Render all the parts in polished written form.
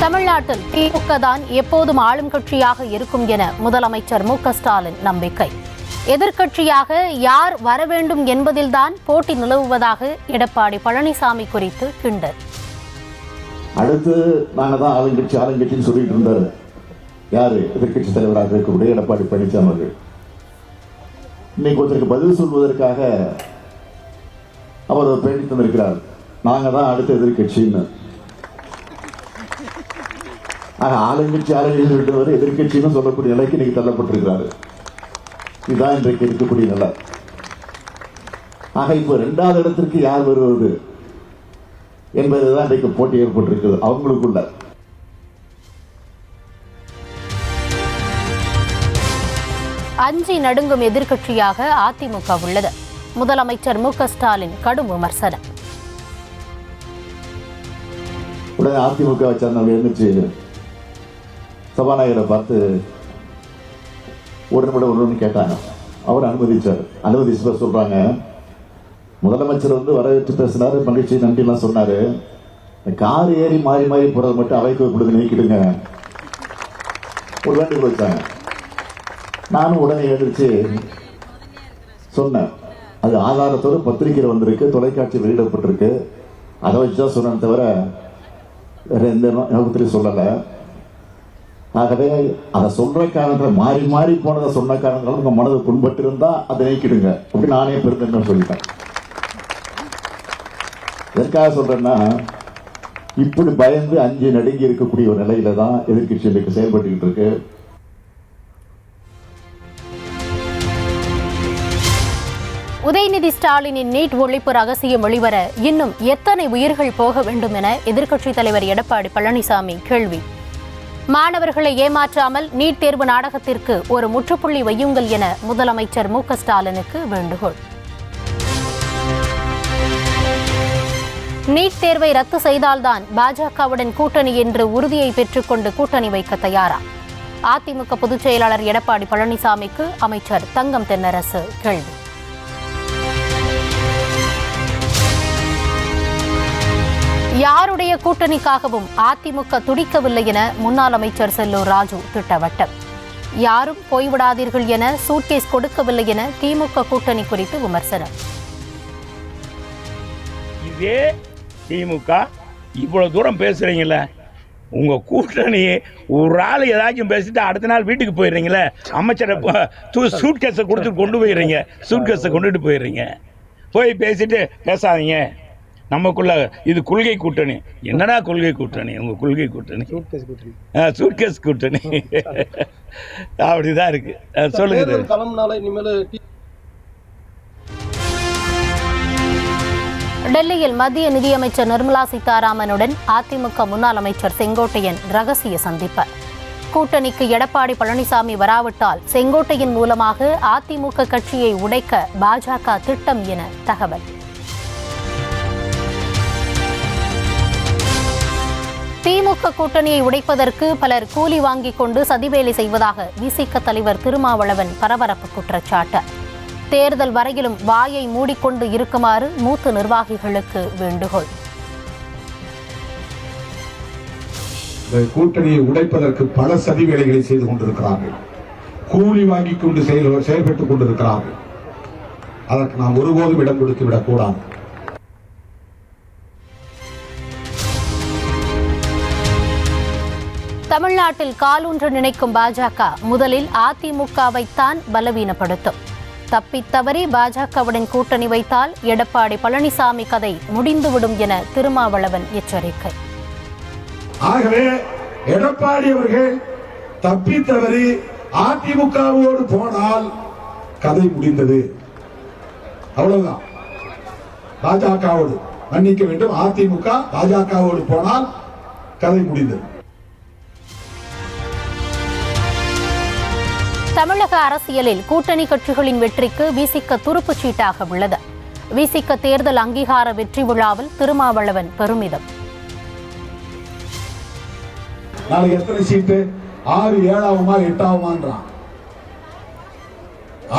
தமிழ்நாட்டில் திமுக தான் எப்போதும் ஆளும் கட்சியாக இருக்கும் என முதலமைச்சர் மு.க.ஸ்டாலின் நம்பிக்கை. எதிர்க்கட்சியாக யார் வர வேண்டும் என்பதில்தான் போட்டி நிலவுவதாக எடப்பாடி பழனிசாமி குறித்து கிண்டல். அடுத்து நாங்க தான் ஆளுங்கட்சின்னு சொல்லிட்டு இருந்தாரு யாரு எதிர்கட்சி தலைவராக இருக்கக்கூடிய எடப்பாடி பழனிசாமி அவர்கள். இன்னைக்கு ஒருத்தருக்கு பதில் சொல்வதற்காக அவர் பேட்டி தந்திருக்கிறார், நாங்க தான் அடுத்த எதிர்கட்சின்னு. ஆளுங்கட்சி சொல்லிட்டு எதிர்கட்சின்னு சொல்லக்கூடிய நிலைக்கு இன்னைக்கு தள்ளப்பட்டிருக்கிறாரு. இதுதான் இன்றைக்கு இருக்கக்கூடிய நிலை. ஆக இப்ப 2வது இடத்திற்கு யார் வருவது என்பதுதான் இன்றைக்கு போட்டி ஏற்பட்டிருக்கிறது அவங்களுக்குள்ள. அஞ்சி நடுங்கும் எதிர்க்கட்சியாக அதிமுக உள்ளது. முதலமைச்சர் மு.க.ஸ்டாலின் கடும் விமர்சனம். உடனே அதிமுக சேர்ந்தவங்க இருந்துச்சு சபாநாயகரை பார்த்து ஒரு நிமிடம் ஒன்று கேட்டாங்க. அவர் அனுமதிச்சார். அனுமதிச்சு சொல்றாங்க, முதலமைச்சர் வரவேற்று பேசினாரு, மகிழ்ச்சி நன்றிலாம் சொன்னாரு. கார் ஏறி மாறி மாறி போறது மட்டும் அவைக்கு கொடுத்து நீக்கிடுங்க ஒரு வேண்டுகோள் வச்சாங்க. நானும் உடனே எழுதிச்சு சொன்னேன், அது ஆதாரத்தோடு பத்திரிகையில் வந்திருக்கு, தொலைக்காட்சி வெளியிடப்பட்டிருக்கு, அதை வச்சுதான் சொன்னேன் தவிர வேற எந்த நோக்கத்திலையும் சொல்லலை. ஆகவே அதை சொல்ற காரணத்தில் மாறி மாறி போனதை சொன்ன காரணங்களும் உங்க மனதை புண்பட்டு இருந்தா அதை நீக்கிடுங்க அப்படி நானே பெருந்தன்மை சொல்லிட்டேன். எதற்காக சொல்றேன்னா, இப்படி பயந்து அஞ்சு நடுங்கி இருக்கக்கூடிய ஒரு நிலையில தான் எதிர்கட்சி இன்றைக்கு செயல்பட்டு இருக்கு. உதயநிதி ஸ்டாலினின் நீட் ஒழிப்பு ரகசியம் வெளிவர இன்னும் எத்தனை உயிர்கள் போக வேண்டும் என எதிர்க்கட்சித் தலைவர் எடப்பாடி பழனிசாமி கேள்வி. மாணவர்களை ஏமாற்றாமல் நீட் தேர்வு நாடகத்திற்கு ஒரு முற்றுப்புள்ளி வையுங்கள் என முதலமைச்சர் மு.க.ஸ்டாலினுக்கு வேண்டுகோள். நீட் தேர்வை ரத்து செய்தால்தான் பாஜகவுடன் கூட்டணி என்று உறுதியை பெற்றுக்கொண்டு கூட்டணி வைக்க தயாரா? அதிமுக பொதுச் செயலாளர் எடப்பாடி பழனிசாமிக்கு அமைச்சர் தங்கம் தென்னரசு கேள்வி. யாருடைய கூட்டணிக்காகவும் அதிமுக துடிக்கவில்லை என முன்னாள் அமைச்சர் செல்லூர் ராஜு திட்டவட்டம். யாரும் போய்விடாதீர்கள் என சூட்கேஸ் கொடுக்கவில்லை என திமுக கூட்டணி குறித்து விமர்சனம். இதே திமுக இவ்வளவு தூரம் பேசுறீங்களே, உங்க கூட்டணி ஒரு ஆள் ஏதாச்சும் பேசிட்டு அடுத்த நாள் வீட்டுக்கு போயிடுறீங்களே, அமைச்சரை சூட்கேஸை கொடுத்து கொண்டு போயிடுறீங்க, சூட்கேஸை கொண்டுட்டு போயிடுறீங்க. போய் பேசிட்டு பேசாதீங்க, நமக்குள்ள இது கொள்கை கூட்டணி. என்னடா கொள்கை கூட்டணி? உங்க கொள்கை கூட்டணி சூட்கேஸ் கூட்டணி அப்படிதான் இருக்கு. சொல்லுங்க. டெல்லியில் மத்திய நிதியமைச்சர் நிர்மலா சீதாராமனுடன் அதிமுக முன்னாள் அமைச்சர் செங்கோட்டையன் ரகசிய சந்திப்பு. கூட்டணிக்கு எடப்பாடி பழனிசாமி வராவிட்டால் செங்கோட்டையன் மூலமாக அதிமுக கட்சியை உடைக்க பாஜக திட்டம் என தகவல். திமுக கூட்டணியை உடைப்பதற்கு பலர் கூலி வாங்கிக் கொண்டு சதிவேலை செய்வதாக விசிக தலைவர் திருமாவளவன் பரபரப்பு குற்றச்சாட்டு. தேர்தல் வரையிலும் வாயை மூடிக்கொண்டு இருக்குமாறு மூத்த நிர்வாகிகளுக்கு வேண்டுகோள். கூட்டணியை உடைப்பதற்கு பல சதி வேலைகளை செய்து கொண்டிருக்கிறார்கள், கூலி வாங்கிக் கொண்டு செயல்பட்டுக் கொண்டிருக்கிறார்கள். அதற்கு நாம் ஒருபோதும் இடம் கொடுத்து விடக்கூடாது. தமிழ்நாட்டில் காலூன்ற நினைக்கும் பாஜக முதலில் அதிமுகவைத்தான் பலவீனப்படுத்தும். தப்பித்தவறி பாஜகவுடன் கூட்டணி வைத்தால் எடப்பாடி பழனிசாமி கதை முடிந்துவிடும் என திருமாவளவன் எச்சரிக்கை. ஆகவே எடப்பாடி அவர்கள் தப்பித்தவறி அதிமுகவோடு போனால் கதை முடிந்தது, அவ்வளவுதான். பாஜகவோடு மன்னிக்க வேண்டும், அதிமுக பாஜகவோடு போனால் கதை முடிந்தது. தமிழக அரசியலில் கூட்டணி கட்சிகளின் வெற்றிக்கு விசிக துருப்புச் சீட்டாக உள்ளது. விசிக தேர்தல் அங்கீகார வெற்றி விழாவில் திருமாவளவன் பெருமிதம். நாளைக்கு எத்தனை சீட்டு? 6 7ஆகுமா 8ஆகுமான்றான்.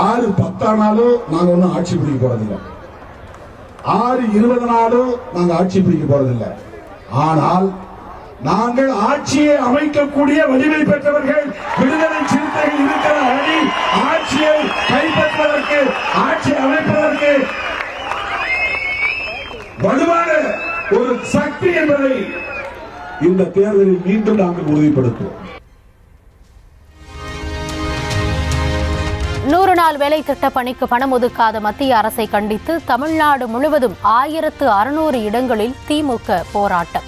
6 10 ஆனாலும் நாங்க ஒன்னும் ஆட்சி பிடிக்க போறதில்லை, 6 20 நாளும் நாங்க ஆட்சி பிடிக்க போறதில்லை. ஆனால் நாங்கள் ஆட்சியை அமைக்கக்கூடிய வலிமை பெற்றவர்கள் விடுதலை சிறுத்தைகள் இருக்கிற அணி ஆட்சியை கைப்பற்றுவதற்கு, ஆட்சி அமைப்பதற்கு வலுவான ஒரு சக்தி என்பதை இந்த தேர்தலில் மீண்டும் நாங்கள் உறுதிப்படுத்துவோம். 100 நாள் வேலை திட்ட பணிக்கு பணம் ஒதுக்காத மத்திய அரசை கண்டித்து தமிழ்நாடு முழுவதும் 1600 இடங்களில் திமுக போராட்டம்.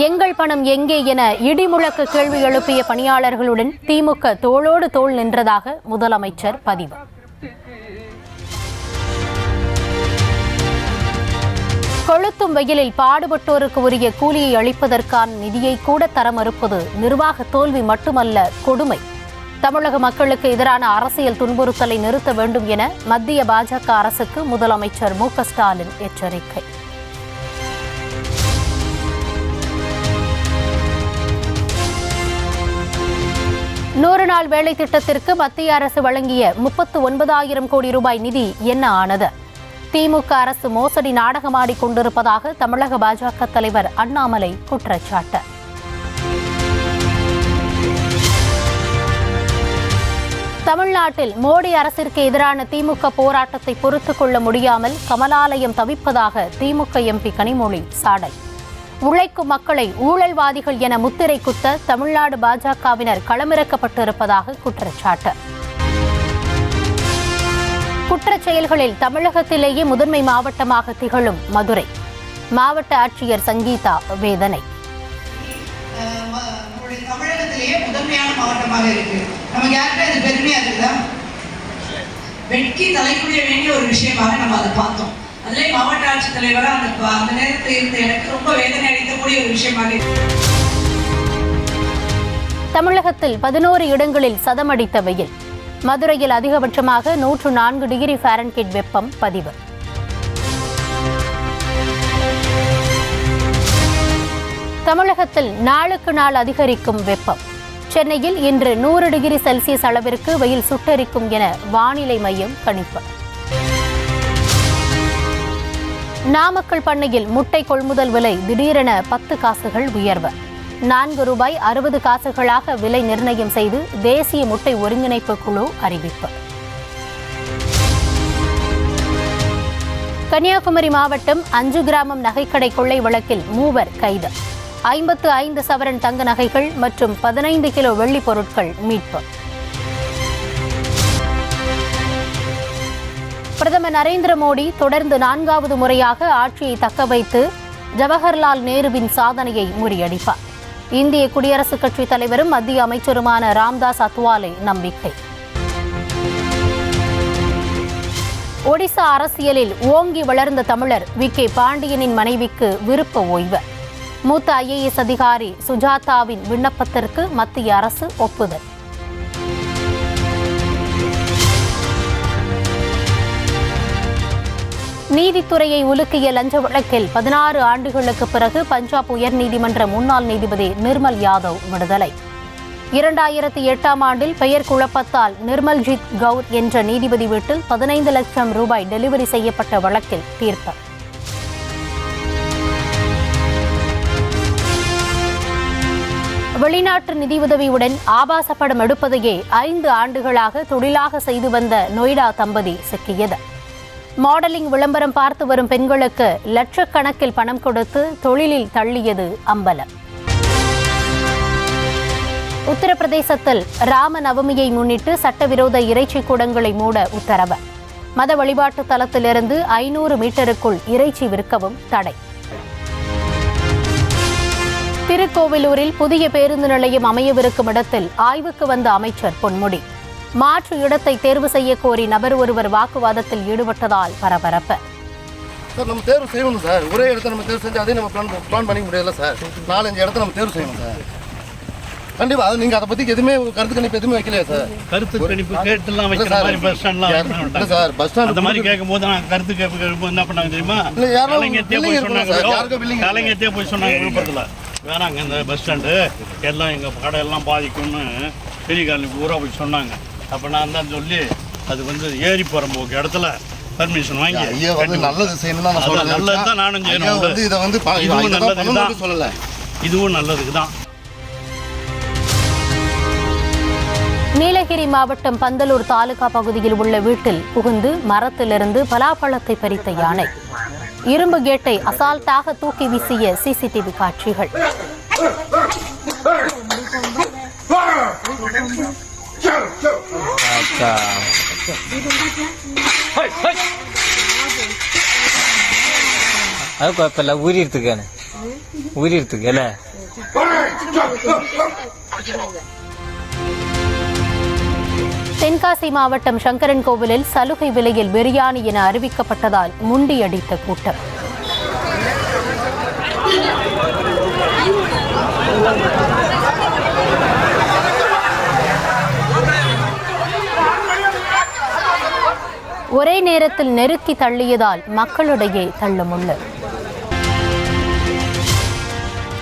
எங்கள் பணம் எங்கே என இடிமுழக்க கேள்வி எழுப்பிய பணியாளர்களுடன் திமுக தோளோடு தோள் நின்றதாக முதலமைச்சர் பதிவு. கொளுத்தும் வெயிலில் பாடுபட்டோருக்கு உரிய கூலியை அளிப்பதற்கான நிதியை கூட தர மறுப்பது நிர்வாக தோல்வி மட்டுமல்ல, கொடுமை. தமிழக மக்களுக்கு எதிரான அரசியல் துன்புறுத்தலை நிறுத்த வேண்டும் என மத்திய பாஜக அரசுக்கு முதலமைச்சர் மு.க. ஸ்டாலின் எச்சரிக்கை. நூறு நாள் வேலை திட்டத்திற்கு மத்திய அரசு வழங்கிய 39,000 கோடி ரூபாய் நிதி என்ன ஆனது? திமுக அரசு மோசடி நாடகமாடி கொண்டிருப்பதாக தமிழக பாஜக தலைவர் அண்ணாமலை குற்றச்சாட்டு. தமிழ்நாட்டில் மோடி அரசிற்கு எதிரான திமுக போராட்டத்தை பொறுத்துக் கொள்ள முடியாமல் கமலாலயம் தவிப்பதாக திமுக எம்பி கனிமொழி சாடல். உழைக்கும் மக்களை ஊழல்வாதிகள் என முத்திரை குத்த தமிழ்நாடு பாஜகவினர் களமிறக்கப்பட்டிருப்பதாக குற்றச்சாட்டு. குற்றச் செயல்களில் தமிழகத்திலேயே முதன்மை மாவட்டமாக திகழும் மதுரை. மாவட்ட ஆட்சியர் சங்கீதா வேதனை. தமிழகத்திலேயே முதன்மையான மாவட்டமாக இருக்கு. நமக்கு யாருக்கும் அது பெருமையா இருக்குதா? வெட்கி தலைக்குடிய வேண்டிய ஒரு விஷயமாக நம்ம அதை பார்த்தோம். அதுலேயே மாவட்ட ஆட்சித்தலைவராக அந்த நேரத்தில் இருந்த எனக்கு ரொம்ப வேதனை அளிக்கக்கூடிய ஒரு விஷயமாக இருக்கு. தமிழகத்தில் 11 இடங்களில் சதமடித்த வெயில். மதுரையில் அதிகபட்சமாக 104 டிகிரி ஃபாரன்ஹீட் வெப்பம் பதிவு. தமிழகத்தில் நாளுக்கு நாள் அதிகரிக்கும் வெப்பம். சென்னையில் இன்று 100 டிகிரி செல்சியஸ் அளவிற்கு வெயில் சுட்டெரிக்கும் என வானிலை மையம் கணிப்பு. நாமக்கல் பண்ணையில் முட்டை கொள்முதல் விலை திடீரென 10 காசுகள் உயர்வு. 4 ரூபாய் 60 காசுகளாக விலை நிர்ணயம் செய்து தேசிய முட்டை ஒருங்கிணைப்பு குழு அறிவிப்பு. கன்னியாகுமரி மாவட்டம் 5 கிராமம் நகைக்கடை கொள்ளை வழக்கில் 3 கைது. 55 சவரன் தங்க நகைகள் மற்றும் 15 கிலோ வெள்ளி பொருட்கள் மீட்பு. பிரதமர் நரேந்திர மோடி தொடர்ந்து 4வது முறையாக ஆட்சியை தக்கவைத்து ஜவஹர்லால் நேருவின் சாதனையை முறியடிப்பார். இந்திய குடியரசுக் கட்சித் தலைவரும் மத்திய அமைச்சருமான ராம்தாஸ் அத்வாலே நம்பிக்கை. ஒடிசா அரசியலில் ஓங்கி வளர்ந்த தமிழர் வி.கே. பாண்டியனின் மனைவிக்கு விருப்ப ஓய்வு. மூத்த ஐஏஎஸ் அதிகாரி சுஜாதாவின் விண்ணப்பத்திற்கு மத்திய அரசு ஒப்புதல். நீதித்துறையை உலுக்கிய லஞ்ச வழக்கில் 16 ஆண்டுகளுக்கு பிறகு பஞ்சாப் உயர்நீதிமன்ற முன்னாள் நீதிபதி நிர்மல் யாதவ் விடுதலை. 2008ஆம் ஆண்டில் பெயர் குழப்பத்தால் நிர்மல்ஜித் கவுர் என்ற நீதிபதி வீட்டில் 15 லட்சம் ரூபாய் டெலிவரி செய்யப்பட்ட வழக்கில் தீர்ப்பு. வெளிநாட்டு நிதியுதவியுடன் ஆபாச படம் எடுப்பதையே 5 ஆண்டுகளாக தொழிலாக செய்து வந்த நொய்டா தம்பதி சிக்கியது. மாடலிங் விளம்பரம் பார்த்து வரும் பெண்களுக்கு லட்சக்கணக்கில் பணம் கொடுத்து தொழிலில் தள்ளியது அம்பலம். உத்தரப்பிரதேசத்தில் ராம நவமியை முன்னிட்டு சட்டவிரோத இறைச்சி கூடங்களை மூட உத்தரவு. மத வழிபாட்டு தலத்திலிருந்து 500 மீட்டருக்குள் இறைச்சி விற்கவும் தடை. திருக்கோவிலூரில் புதிய பேருந்து நிலையம் அமையவிருக்கும் இடத்தில் ஆய்வுக்கு வந்த அமைச்சர் பொன்முடி. மாற்று இடத்தை தேர்வு செய்ய கோரி நபர் ஒருவர் வாக்குவாதத்தில் ஈடுபட்டதால் பரபரப்பு. சார் நம்ம தேர்வு செய்யணும் சார். ஒரே இடத்த நம்ம தேர்வு செஞ்சு அதே நம்ம பிளான் பண்ணிக்க முடியல சார். 4-5 இடத்த நம்ம தேர்வு செய்யணும் சார். கண்டிப்பா அது நீங்க அதை பத்தி எதுவுமே கருத்து கணிப்பு எதுவுமே வைக்கலையா சார்? கருத்து கணிப்பு கேட்டுலாம் வைக்கிற மாதிரி பஸ் ஸ்டாண்ட்லாம் இல்ல சார். பஸ் ஸ்டாண்ட் அந்த மாதிரி கேட்கும்போது நான் கருத்து கேட்கும்போது என்ன பண்ணாங்க தெரியுமா? இல்ல யாரும் கலைஞர்த்தே போய் சொன்னாங்க விழுப்புரத்தில். வேணாங்க இந்த பஸ் ஸ்டாண்டு எல்லாம் எங்கள் கடையெல்லாம் பாதிக்கும்னு பெரிய காலனி பூரா போய் சொன்னாங்க. அப்போ நான் தான் சொல்லி அது வந்து ஏரி போகிற போக்கு இடத்துல பர்மிஷன் வாங்கி ஐயா வந்து நல்லது செய்யணும் தான் நான் சொல்றேன். நல்லது தான் நானும் செய்யணும். வந்து இதை வந்து இதுவும் நல்லதுக்கு தான் சொல்லலை. இதுவும் நல்லதுக்கு தான். நீலகிரி மாவட்டம் பந்தலூர் தாலுகா பகுதியில் உள்ள வீட்டில் புகுந்து மரத்திலிருந்து பலாப்பழத்தை பறித்த யானை. இரும்பு கேட்டை அசால்ட்டாக தூக்கி வீசிய சிசிடிவி காட்சிகள். அது குழப்பமில்ல, ஊறிடுத்துக்கு இல்ல. தென்காசி மாவட்டம் சங்கரன் கோவிலில் சலுகை விலையில் பிரியாணி என அறிவிக்கப்பட்டதால் முண்டியடித்த கூட்டம். ஒரே நேரத்தில் நெருக்கி தள்ளியதால் மக்களிடையே தள்ளுமுள்ளு.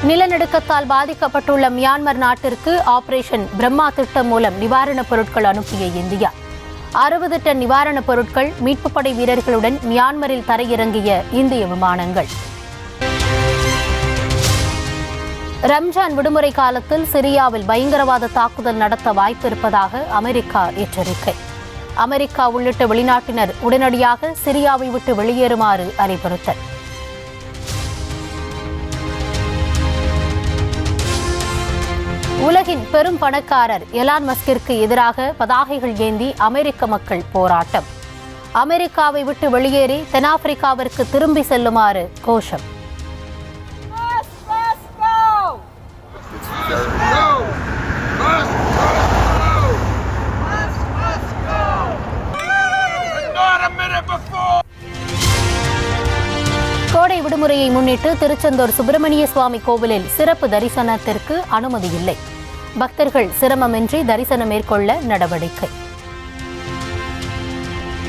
நிலநடுக்கத்தால் பாதிக்கப்பட்டுள்ள மியான்மர் நாட்டிற்கு ஆபரேஷன் பிரம்மா திட்டம் மூலம் நிவாரணப் பொருட்கள் அனுப்பிய இந்தியா. 60 டன் நிவாரணப் பொருட்கள் மீட்புப் படை வீரர்களுடன் மியான்மரில் தரையிறங்கிய இந்திய விமானங்கள். ரம்ஜான் விடுமுறை காலத்தில் சிரியாவில் பயங்கரவாத தாக்குதல் நடத்த வாய்ப்பு இருப்பதாக அமெரிக்கா எச்சரிக்கை. அமெரிக்கா உள்ளிட்ட வெளிநாட்டினர் உடனடியாக சிரியாவை விட்டு வெளியேறுமாறு அறிவுறுத்தல். உலகின் பெரும் பணக்காரர் எலான் மஸ்கிற்கு எதிராக பதாகைகள் ஏந்தி அமெரிக்க மக்கள் போராட்டம். அமெரிக்காவை விட்டு வெளியேறி தென்னாப்பிரிக்காவிற்கு திரும்பி செல்லுமாறு கோஷம். கோடை விடுமுறையை முன்னிட்டு திருச்செந்தூர் சுப்பிரமணிய சுவாமி கோவிலில் சிறப்பு தரிசனத்திற்கு அனுமதி இல்லை. பக்தர்கள் சிரமமின்றி தரிசனம் மேற்கொள்ள நடவடிக்கை.